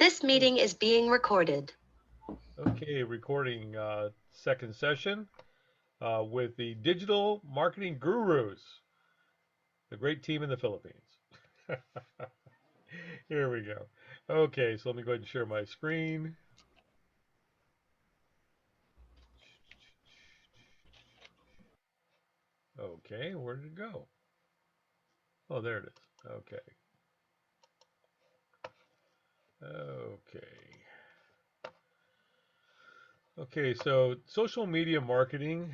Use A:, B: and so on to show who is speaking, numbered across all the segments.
A: This meeting is being recorded.
B: Okay, recording second session with the digital marketing gurus, the great team in the Philippines. Here we go. Okay, so let me go ahead and share my screen. Okay, where did it go? Oh, there it is. Okay. Okay. Okay, so social media marketing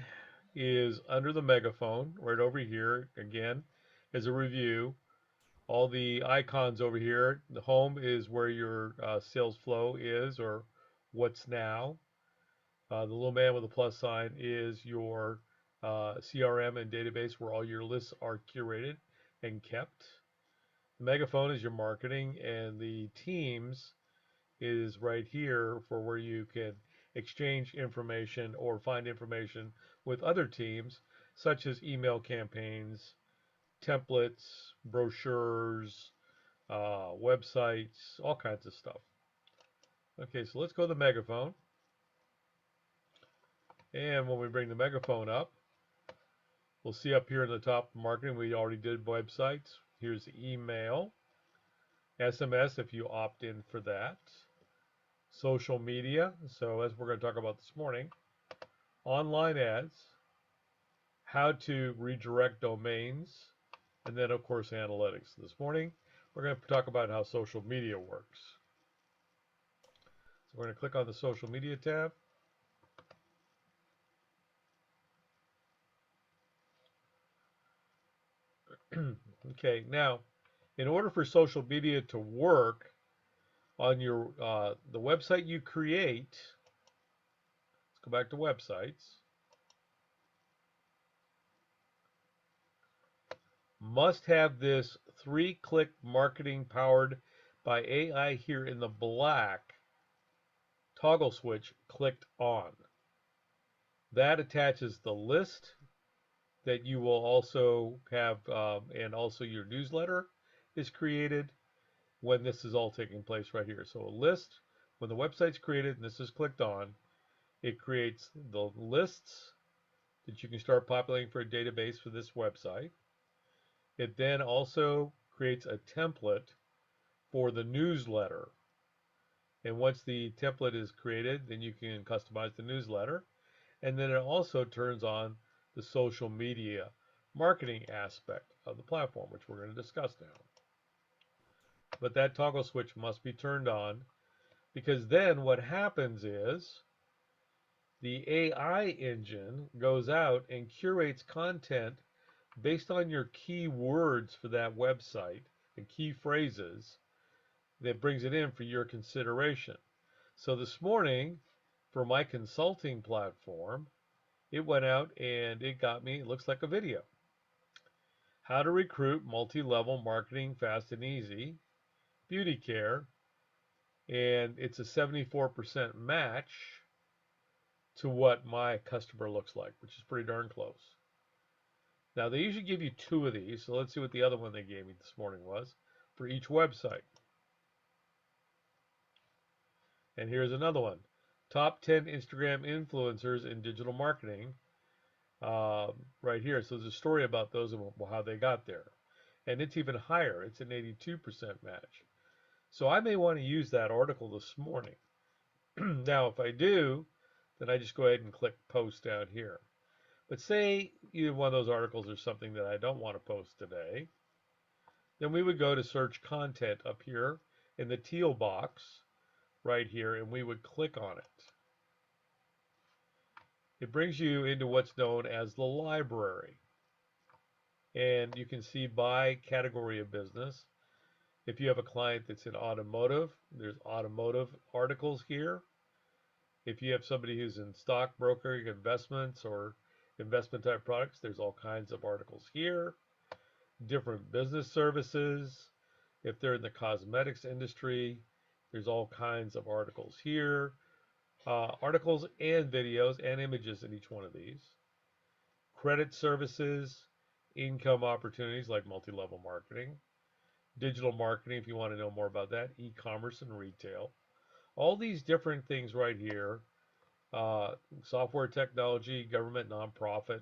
B: is under the megaphone right over here. Again, as a review, all the icons over here. The home is where your sales flow is or what's now. The little man with a plus sign is your CRM and database where all your lists are curated and kept. The megaphone is your marketing, and the teams is right here for where you can exchange information or find information with other teams, such as email campaigns, templates, brochures, websites, all kinds of stuff. Okay, so let's go to the megaphone. And when we bring the megaphone up, we'll see up here in the top marketing, we already did websites. Here's email, SMS if you opt in for that, social media. So as we're going to talk about this morning, online ads, how to redirect domains, and then of course analytics. This morning, we're going to talk about how social media works. So we're going to click on the social media tab. Okay, now in order for social media to work on your the website you create, let's go back to websites, must have this 3-click marketing powered by AI here in the black toggle switch clicked on. That attaches the list that you will also have, and also your newsletter is created when this is all taking place right here. So a list, when the website's created and this is clicked on, it creates the lists that you can start populating for a database for this website. It then also creates a template for the newsletter. And once the template is created, then you can customize the newsletter. And then it also turns on the social media marketing aspect of the platform, which we're going to discuss now. But that toggle switch must be turned on, because then what happens is the AI engine goes out and curates content based on your keywords for that website and key phrases that brings it in for your consideration. So this morning, for my consulting platform, it went out and it got me, it looks like a video. How to recruit multi-level marketing fast and easy, beauty care, and it's a 74% match to what my customer looks like, which is pretty darn close. Now they usually give you 2 of these, so let's see what the other one they gave me this morning was for each website. And here's another one. Top 10 Instagram influencers in digital marketing. Right here. So there's a story about those and how they got there. And it's even higher. It's an 82% match. So I may want to use that article this morning. Now, if I do, then I just go ahead and click post down here. But say either one of those articles is something that I don't want to post today, then we would go to search content up here in the teal box right here, and we would click on it. It brings you into what's known as the library. And you can see by category of business. If you have a client that's in automotive, there's automotive articles here. If you have somebody who's in stockbroking, investments, or investment type products, there's all kinds of articles here. Different business services. If they're in the cosmetics industry, there's all kinds of articles here. Articles and videos and images in each one of these. Credit services, income opportunities like multi-level marketing, digital marketing if you want to know more about that, e-commerce and retail. All these different things right here, uh, software technology, government, nonprofit,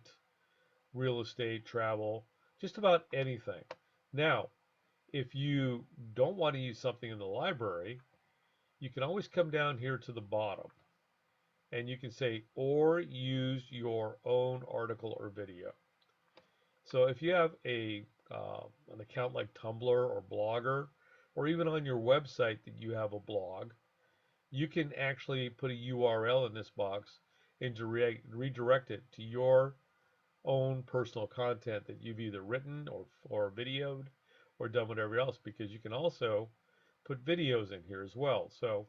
B: real estate, travel, just about anything. Now, if you don't want to use something in the library, you can always come down here to the bottom and you can say, or use your own article or video. So if you have an account like Tumblr or Blogger, or even on your website that you have a blog, you can actually put a URL in this box and redirect it to your own personal content that you've either written or videoed or done whatever else, because you can also put videos in here as well. So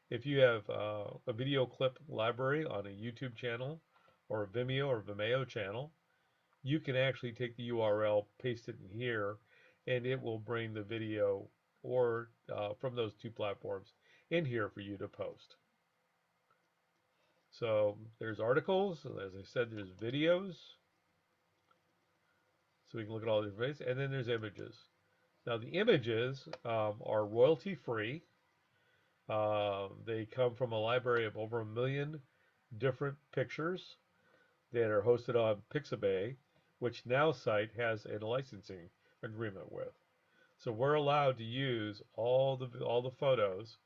B: if you have a video clip library on a YouTube channel or a Vimeo channel, you can actually take the URL, paste it in here, and it will bring the video or from those two platforms in here for you to post. So there's articles, as I said, there's videos, so we can look at all the different ways, and then there's images. Now the images are royalty free. They come from a library of over 1 million different pictures that are hosted on Pixabay, which NowSite has a licensing agreement with. So we're allowed to use all the photos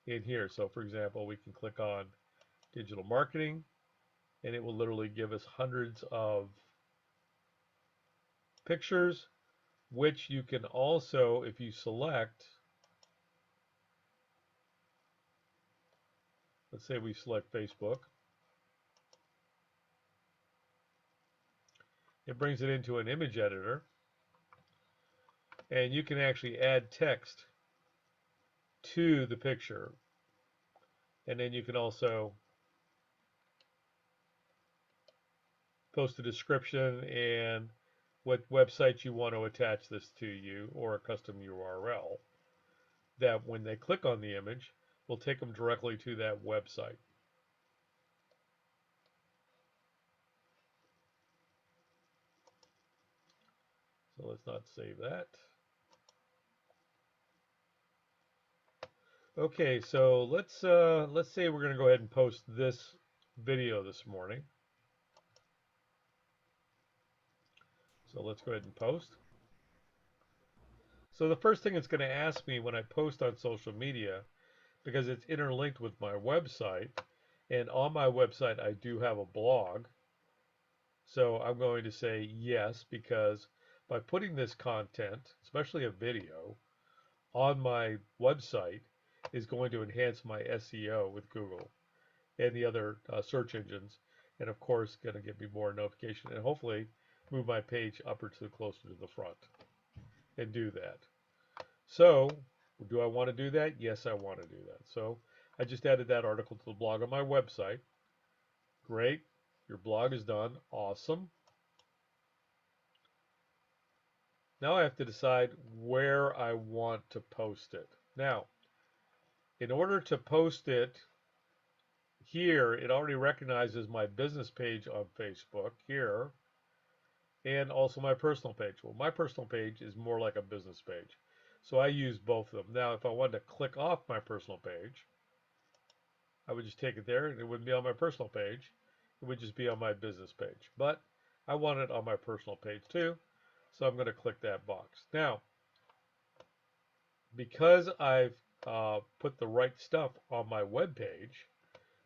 B: in here. So for example, we can click on digital marketing, and it will literally give us hundreds of pictures, which you can also, if you select, let's say we select Facebook, it brings it into an image editor, and you can actually add text to the picture, and then you can also post a description and what website you want to attach this to you, or a custom URL that when they click on the image will take them directly to that website. So let's not save that. Okay, so let's say we're going to go ahead and post this video this morning. So let's go ahead and post. So the first thing it's going to ask me when I post on social media, because it's interlinked with my website, and on my website I do have a blog. So I'm going to say yes, because by putting this content, especially a video, on my website is going to enhance my SEO with Google and the other search engines, and of course going to give me more notification and hopefully move my page up or to closer to the front and do that. So do I want to do that? Yes, I want to do that. So I just added that article to the blog on my website. Great. Your blog is done. Awesome. Now I have to decide where I want to post it. Now, in order to post it here, it already recognizes my business page on Facebook here and also my personal page. Well, my personal page is more like a business page. So I use both of them. Now, if I wanted to click off my personal page, I would just take it there and it wouldn't be on my personal page. It would just be on my business page. But I want it on my personal page too. So I'm going to click that box. Now, because I've put the right stuff on my web page,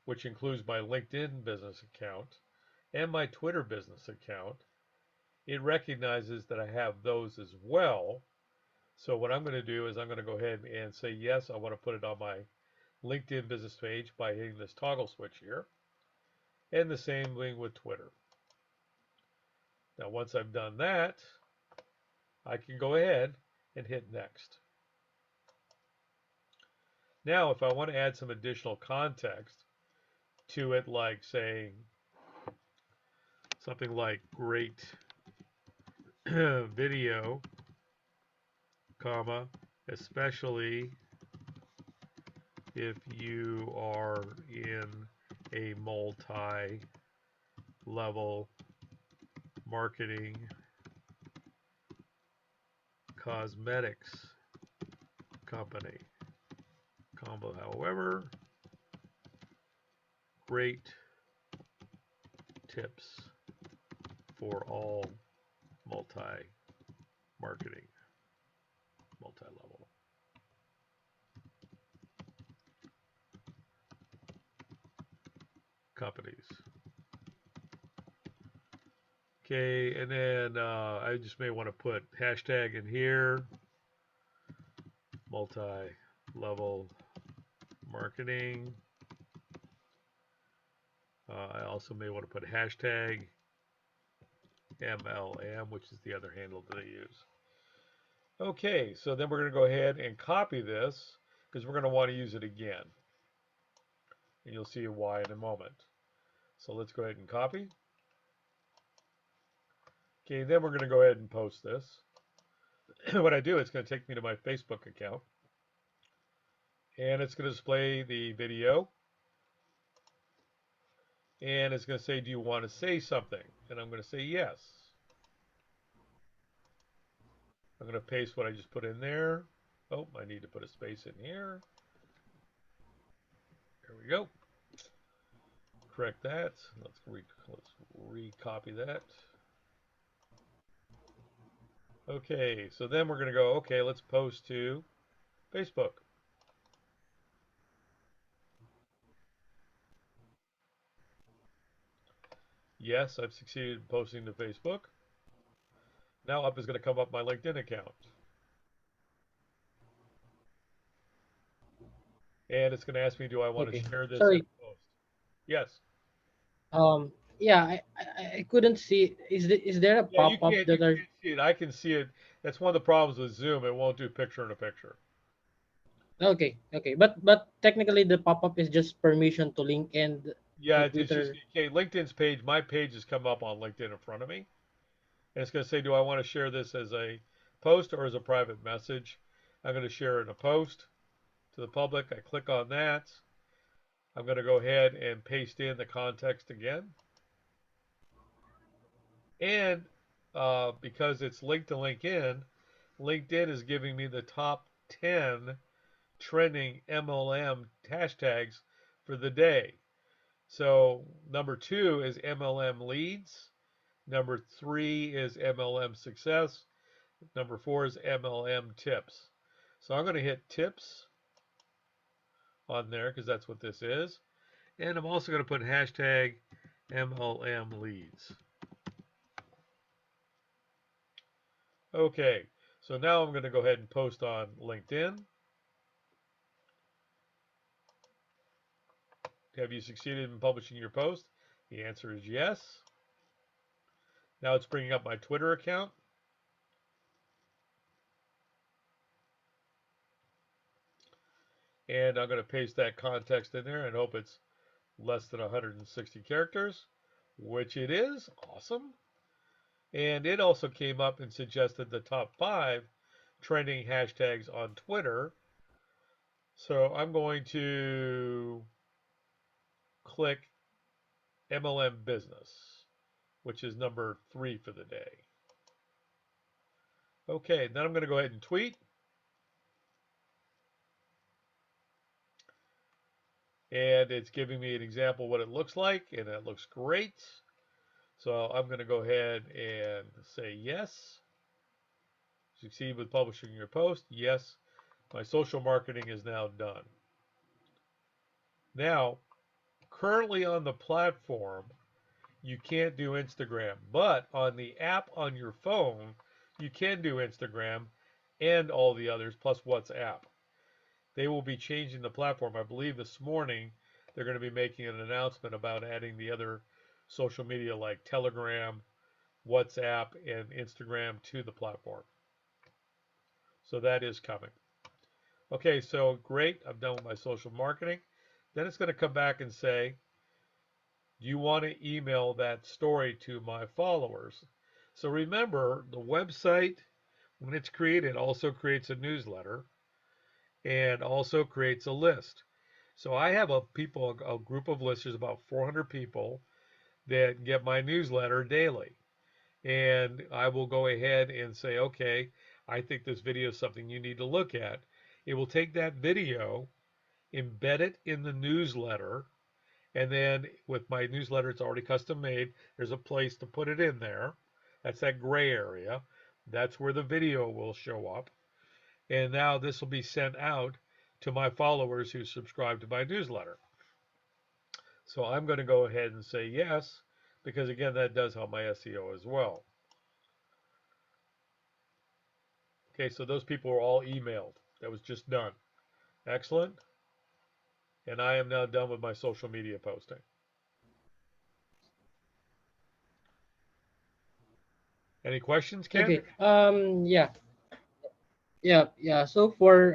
B: which includes my LinkedIn business account and my Twitter business account, it recognizes that I have those as well. So what I'm going to do is I'm going to go ahead and say, yes, I want to put it on my LinkedIn business page by hitting this toggle switch here. And the same thing with Twitter. Now, once I've done that, I can go ahead and hit next. Now, if I want to add some additional context to it, like saying something like great video, comma, especially if you are in a multi-level marketing cosmetics company. Combo, however, great tips for all multi-marketing, multi-level. Companies. Okay, and then I just may want to put hashtag in here, multi-level marketing. I also may want to put hashtag MLM, which is the other handle that I use. Okay, so then we're going to go ahead and copy this because we're going to want to use it again. And you'll see why in a moment. So let's go ahead and copy. Okay, then we're going to go ahead and post this. What I do, it's going to take me to my Facebook account. And it's going to display the video. And it's going to say, do you want to say something? And I'm going to say yes. I'm going to paste what I just put in there. Oh, I need to put a space in here. There we go. Correct that. Let's recopy that. Okay, so then we're going to go, okay, let's post to Facebook. Yes, I've succeeded in posting to Facebook. Now up is going to come up my LinkedIn account. And it's going to ask me, do I want to
C: Okay.
B: share this as
C: Sorry.
B: a post? Yes.
C: Yeah, I couldn't see. Is there a
B: Yeah, you
C: pop-up
B: can't
C: that are
B: see it. I can see it. That's one of the problems with Zoom. It won't do picture in a picture.
C: okay? Okay, but technically the pop-up is just permission to link and
B: Yeah,
C: the
B: it's just
C: Twitter.
B: okay. LinkedIn's page, my page has come up on LinkedIn in front of me. And it's going to say, do I want to share this as a post or as a private message? I'm going to share it in a post to the public. I click on that. I'm going to go ahead and paste in the context again. And because it's linked to LinkedIn, LinkedIn is giving me the top 10 trending MLM hashtags for the day. So number 2 is MLM leads. Number 3 is MLM success. Number 4 is MLM tips. So I'm going to hit tips on there because that's what this is. And I'm also going to put hashtag MLM leads. Okay, so now I'm going to go ahead and post on LinkedIn. Have you succeeded in publishing your post? The answer is yes. Now it's bringing up my Twitter account. And I'm going to paste that context in there and hope it's less than 160 characters, which it is. Awesome. And it also came up and suggested the top 5 trending hashtags on Twitter. So I'm going to click MLM business, which is number 3 for the day. Okay, then I'm going to go ahead and tweet. And it's giving me an example of what it looks like, and it looks great. So I'm going to go ahead and say yes. Succeed with publishing your post. Yes, my social marketing is now done. Now, currently on the platform, you can't do Instagram, but on the app on your phone, you can do Instagram and all the others, plus WhatsApp. They will be changing the platform. I believe this morning they're going to be making an announcement about adding the other social media like Telegram, WhatsApp, and Instagram to the platform. So that is coming. Okay, so great. I'm done with my social marketing. Then it's going to come back and say, do you want to email that story to my followers? So remember, the website, when it's created, also creates a newsletter and also creates a list. So I have a group of listeners, about 400 people that get my newsletter daily. And I will go ahead and say, okay, I think this video is something you need to look at. It will take that video, embed it in the newsletter, and then with my newsletter, it's already custom made. There's a place to put it in there. That's that gray area. That's where the video will show up. And now this will be sent out to my followers who subscribe to my newsletter. So I'm going to go ahead and say yes, because again, that does help my SEO as well. Okay, so those people were all emailed. That was just done. Excellent. And I am now done with my social media posting. Any questions, Ken?
C: Okay. Yeah. Yeah. So for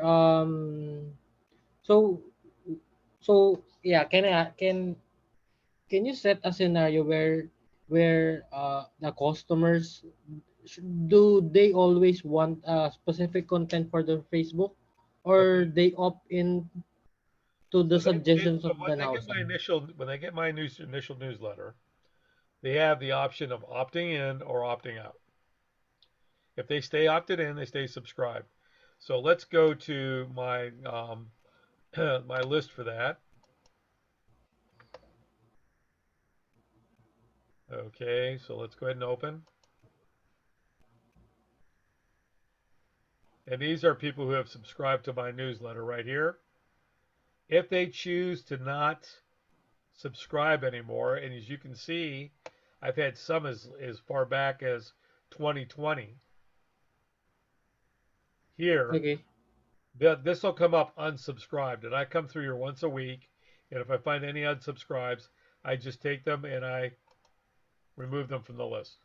C: so yeah, can you set a scenario where the customers do they always want specific content for their Facebook, or
B: Okay.
C: they opt in to the
B: So
C: suggestions
B: so
C: of the
B: when they
C: now
B: get my
C: site?
B: initial newsletter, they have the option of opting in or opting out. If they stay opted in, they stay subscribed. So let's go to my my list for that. Okay, so let's go ahead and open. And these are people who have subscribed to my newsletter right here. If they choose to not subscribe anymore, and as you can see, I've had some as far back as 2020 here.
C: Okay.
B: This will come up unsubscribed, and I come through here once a week, and if I find any unsubscribes, I just take them and I remove them from the list.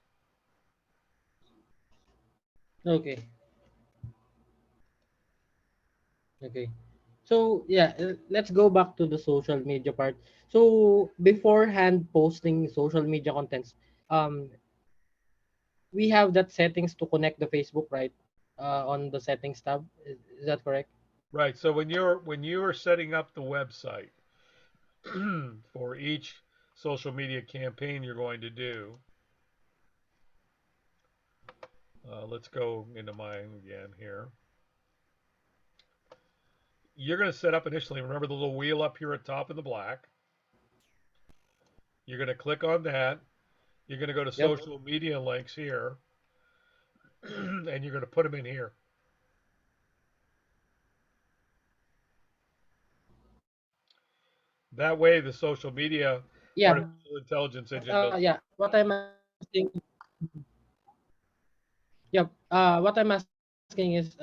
C: Okay. Okay. So yeah, let's go back to the social media part. So beforehand posting social media contents, um, we have that settings to connect the Facebook, right? On the settings tab. Is that correct?
B: Right. So when you are setting up the website for each social media campaign you're going to do, let's go into mine again here. You're going to set up initially. Remember the little wheel up here at top in the black. You're going to click on that. You're going to go to
C: Yep.
B: social media links here, and you're going to put them in here. That way, the social media
C: Yeah.
B: artificial intelligence engine knows.
C: Yeah. What I'm asking is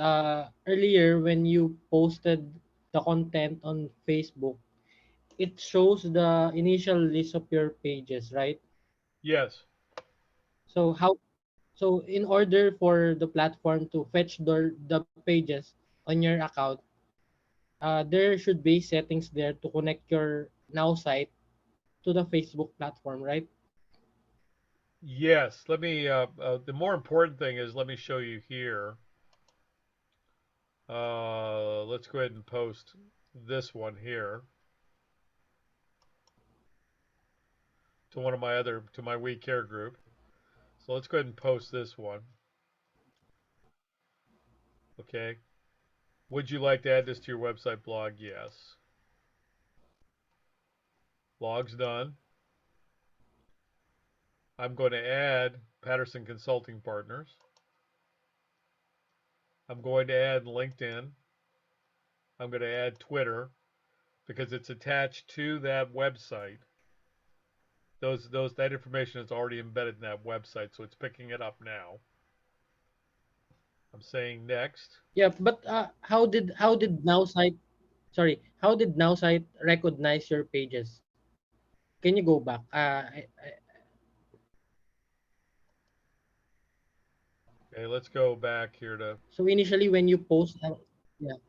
C: earlier when you posted the content on Facebook, it shows the initial list of your pages, right?
B: Yes,
C: So in order for the platform to fetch the pages on your account, there should be settings there to connect your now site to the Facebook platform, right?
B: yes. Let me. The more important thing is let me show you here. Let's go ahead and post this one here to my We Care group. So let's go ahead and post this one. Okay. Would you like to add this to your website blog? Yes. Blog's done. I'm going to add Patterson Consulting Partners. I'm going to add LinkedIn. I'm going to add Twitter because it's attached to that website. That information is already embedded in that website, so it's picking it up now. I'm saying next.
C: Yeah, but how did now site how did now site recognize your pages? Can you go back?
B: Okay, let's go back here to.
C: So initially when you post, yeah,
B: Okay,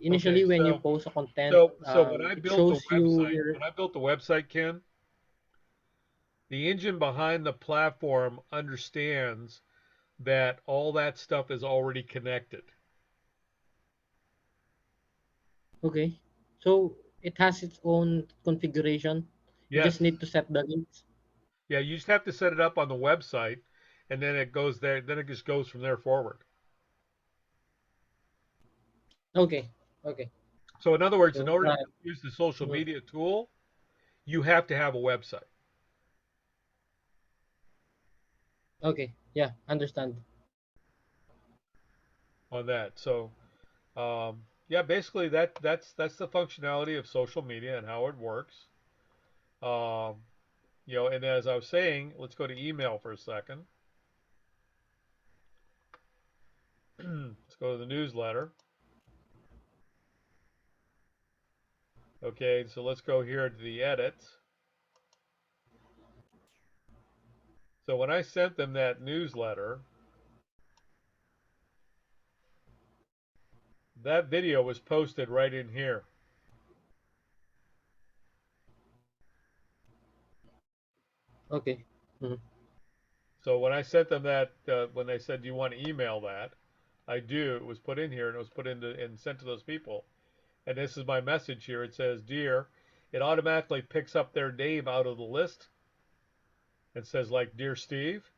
C: initially when you post a content,
B: so
C: it shows you your.
B: when I built the website, Ken, the engine behind the platform understands that all that stuff is already connected.
C: Okay, so it has its own configuration. You just
B: Yes.
C: need to set the links.
B: Yeah, you just have to set it up on the website, and then it goes there. Then it just goes from there forward.
C: Okay. Okay.
B: So in other words, in
C: So,
B: order to use the social
C: mhm.
B: media tool, you have to have a website
C: Okay. Yeah, understand.
B: on that. So yeah, basically that's the functionality of social media and how it works. Um, and as I was saying, let's go to email for a second. Let's go to the newsletter. Okay, so let's go here to the edits. So when I sent them that newsletter, that video was posted right in here.
C: Okay. Mhm.
B: So when I sent them that, when they said, "Do you want to email that?" I do. It was put in here and it was put into and sent to those people. And this is my message here. It says, "Dear," it automatically picks up their name out of the list and says like, "Dear Steve,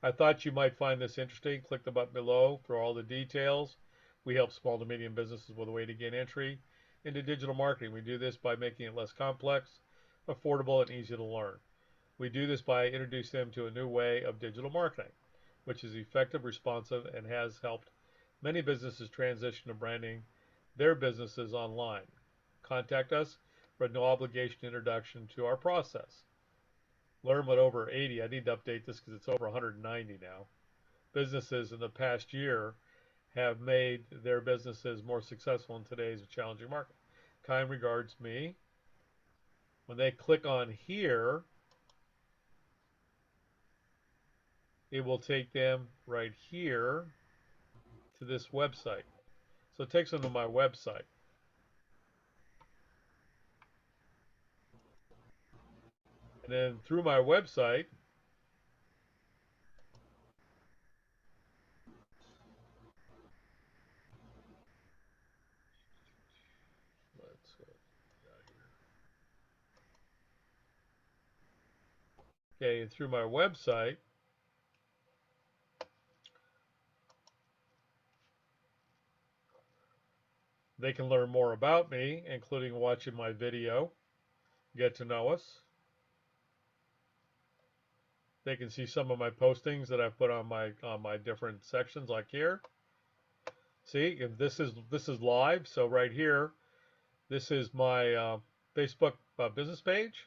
B: I thought you might find this interesting. Click the button below for all the details. We help small to medium businesses with a way to gain entry into digital marketing. We do this by making it less complex, affordable, and easy to learn. We do this by introducing them to a new way of digital marketing, which is effective, responsive, and has helped many businesses transition to branding their businesses online. Contact us for a no obligation introduction to our process. Learn what over 80, I need to update this because it's over 190 now, businesses in the past year have made their businesses more successful in today's challenging market. Kind regards, me. When they click on here, it will take them right here to this website. So it takes them to my website. And then through my website, let's okay, and through my website, they can learn more about me, including watching my video, get to know us. They can see some of my postings that I've put on my different sections, like here. See, and this is live. So right here, this is my Facebook business page,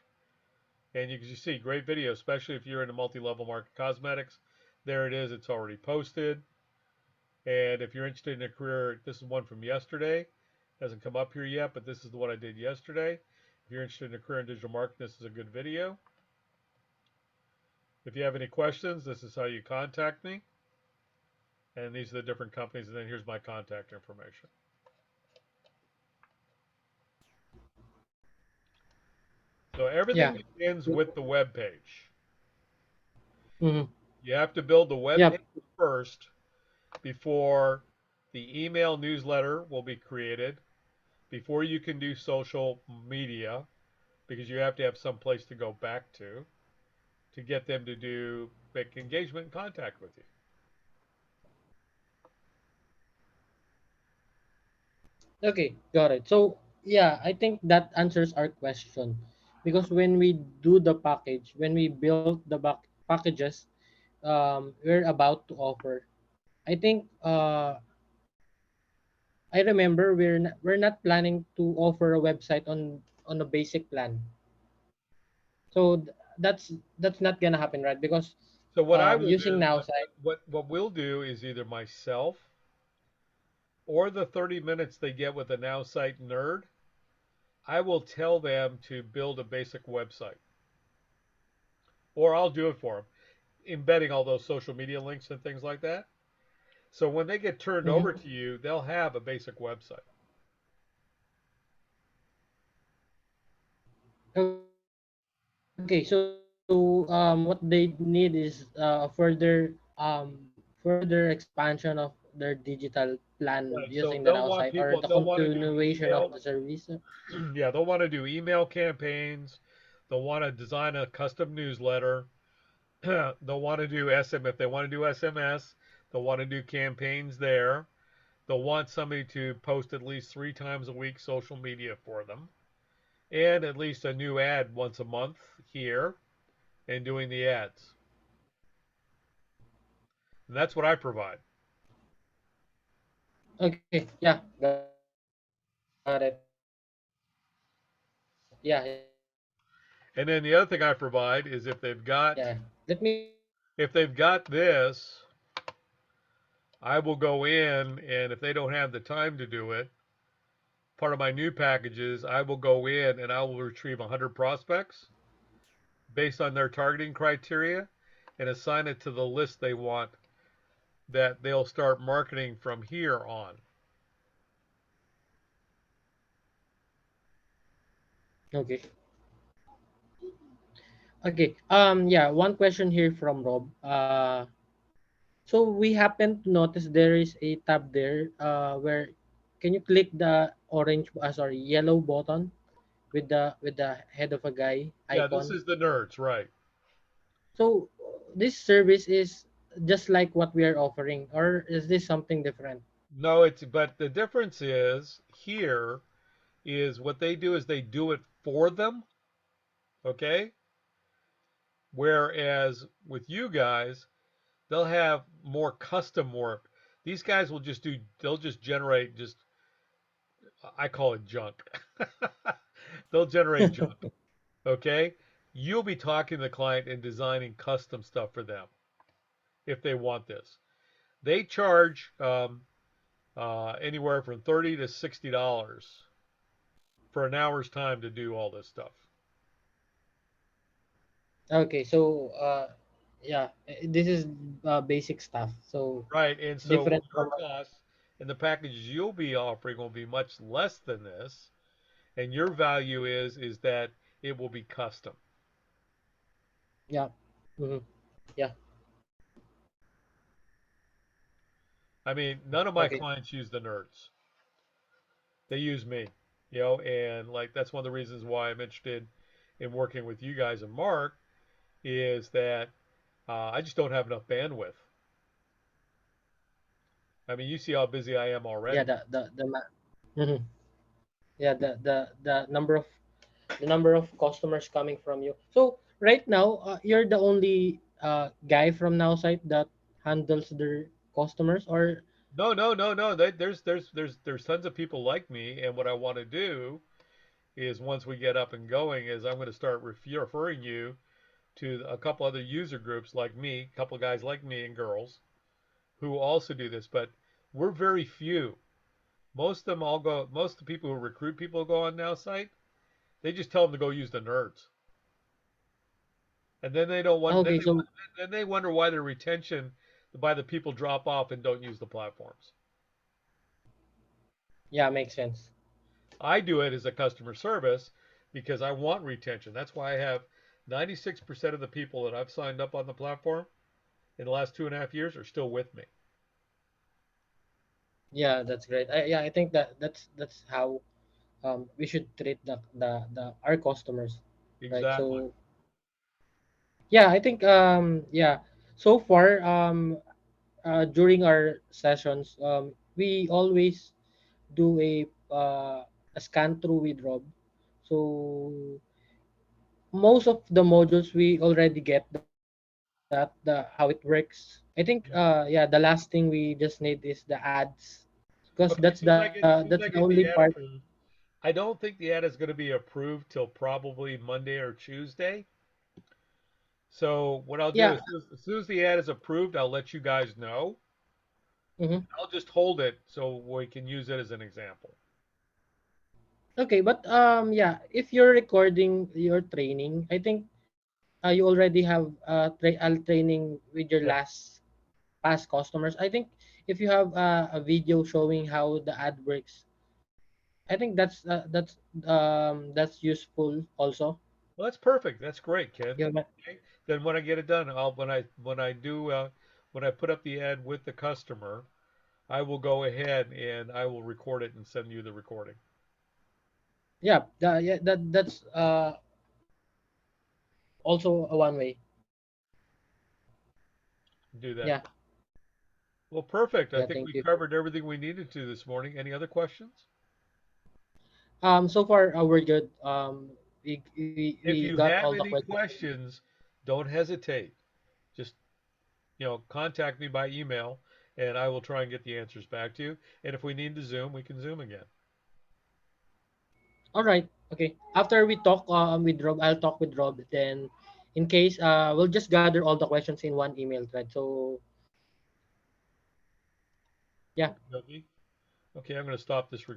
B: and you can see great video, especially if you're in a multi-level market cosmetics. There it is. It's already posted. And if you're interested in a career, this is one from yesterday. Hasn't come up here yet, but this is the one I did yesterday. If you're interested in a career in digital marketing, this is a good video. If you have any questions, this is how you contact me. And these are the different companies. And then here's my contact information. So
C: Yeah.
B: everything begins with the web page.
C: Mhm.
B: You have to build the web
C: Yep.
B: page first before the email newsletter will be created, before you can do social media, because you have to have some place to go back to get them to do make engagement and contact with you.
C: Okay, got it. So, yeah, I think that answers our question. Because when we do the package, when we build the packages we're about to offer, I think I remember we're not planning to offer a website on a basic plan. So that's not gonna happen, right? Because
B: So what I will
C: using
B: do,
C: now
B: what
C: site.
B: what what we'll do is either myself or the 30 minutes they get with a Now Site nerd, I will tell them to build a basic website, or I'll do it for them, embedding all those social media links and things like that. So when they get turned over
C: Mhm.
B: to you, they'll have a basic website.
C: Okay, so what they need is further expansion of their digital plan
B: Right. So
C: using the
B: they'll
C: Now
B: want
C: site or
B: people,
C: the
B: they'll want to do
C: continuation of
B: email.
C: the service.
B: Yeah, they'll want to do email campaigns. They'll want to design a custom newsletter. They'll want to do SM if they want to do SMS. They'll want to do campaigns there. They'll want somebody to post at least 3 times a week social media for them, and at least a new ad once a month here, and doing the ads. And that's what I provide.
C: Okay, yeah, got it. Yeah, yeah,
B: And then the other thing I provide is
C: yeah. Let me.
B: if they've got this, I will go in, and if they don't have the time to do it, part of my new packages, I will go in and I will retrieve 100 prospects based on their targeting criteria and assign it to the list they want that they'll start marketing from here on.
C: Okay. Okay. Yeah. One question here from Rob. So we happen to notice there is a tab there. Where can you click the orange? Sorry, yellow button with the head of a guy
B: Yeah, this
C: icon.
B: is the nerds, right?
C: So this service is just like what we are offering, or is this something different?
B: No, it's but the difference is here is what they do is they do it for them, okay? Whereas with you guys, they'll have more custom work. These guys will just do they'll just generate just I call it junk. They'll generate junk, okay? You'll be talking to the client and designing custom stuff for them if they want this. They charge anywhere from $30 to $60 for an hour's time to do all this stuff.
C: Okay, so yeah, this is basic stuff. So
B: Right, and so
C: different
B: your
C: from
B: costs and the packages you'll be offering will be much less than this, and your value is that it will be custom.
C: yeah, hmm yeah,
B: I mean, none of my
C: okay,
B: clients use the nerds. They use me, you know, and like that's one of the reasons why I'm interested in working with you guys and Mark is that I just don't have enough bandwidth. I mean, you see how busy I am
C: yeah.
B: already.
C: Mhm. Yeah, the number of customers coming from you. So right now, you're the only guy from now site that handles their customers, or
B: No, no, no, no. There's tons of people like me, and what I want to do is once we get up and going, is I'm going to start referring you to a couple other user groups like me, a couple guys like me and girls who also do this. But we're very few. Most of them all go. Most of the people who recruit people who go on Now site. They just tell them to go use the nerds, and then they don't want.
C: okay, so
B: Then they wonder why their retention by the people drop off and don't use the platforms.
C: yeah, makes sense.
B: I do it as a customer service because I want retention. That's why I have 96% of the people that I've signed up on the platform in the last 2.5 years are still with me.
C: Yeah, that's great. Yeah, I think that's how we should treat the our customers, right?
B: Exactly.
C: So yeah, I think yeah. So far during our sessions we always do a scan through with Rob. So most of the modules we already get that the how it works. I think
B: Yeah.
C: yeah, the last thing we just need is the ads because
B: Okay.
C: that's
B: As
C: the
B: soon as I
C: only
B: get
C: part.
B: the ad approved, I don't think the ad is going to be approved till probably Monday or Tuesday. So what I'll do
C: Yeah.
B: is as soon as the ad is approved, I'll let you guys know.
C: Mm-hmm.
B: I'll just hold it so we can use it as an example.
C: Okay, but yeah, if you're recording your training, I think you already have training with your
B: Yeah.
C: last past customers. I think if you have a video showing how the ad works, I think that's useful also.
B: Well, that's perfect. That's great, Ken.
C: Yeah,
B: Okay. Then when I get it done, I'll when I do when I put up the ad with the customer, I will go ahead and I will record it and send you the recording.
C: yeah, that's also a one way.
B: Do
C: Yeah.
B: that. Well, perfect. I
C: Yeah,
B: think
C: thank
B: we
C: you.
B: covered everything we needed to this morning. Any other questions?
C: So far, we're good. We
B: If you
C: got all
B: have
C: the
B: any
C: questions.
B: questions, don't hesitate. Just, contact me by email and I will try and get the answers back to you. And if we need to Zoom, we can Zoom again.
C: All right. Okay. After we talk with Rob, I'll talk with Rob. Then, in case, we'll just gather all the questions in one email thread. So, yeah.
B: Okay. Okay, I'm going to stop this recording.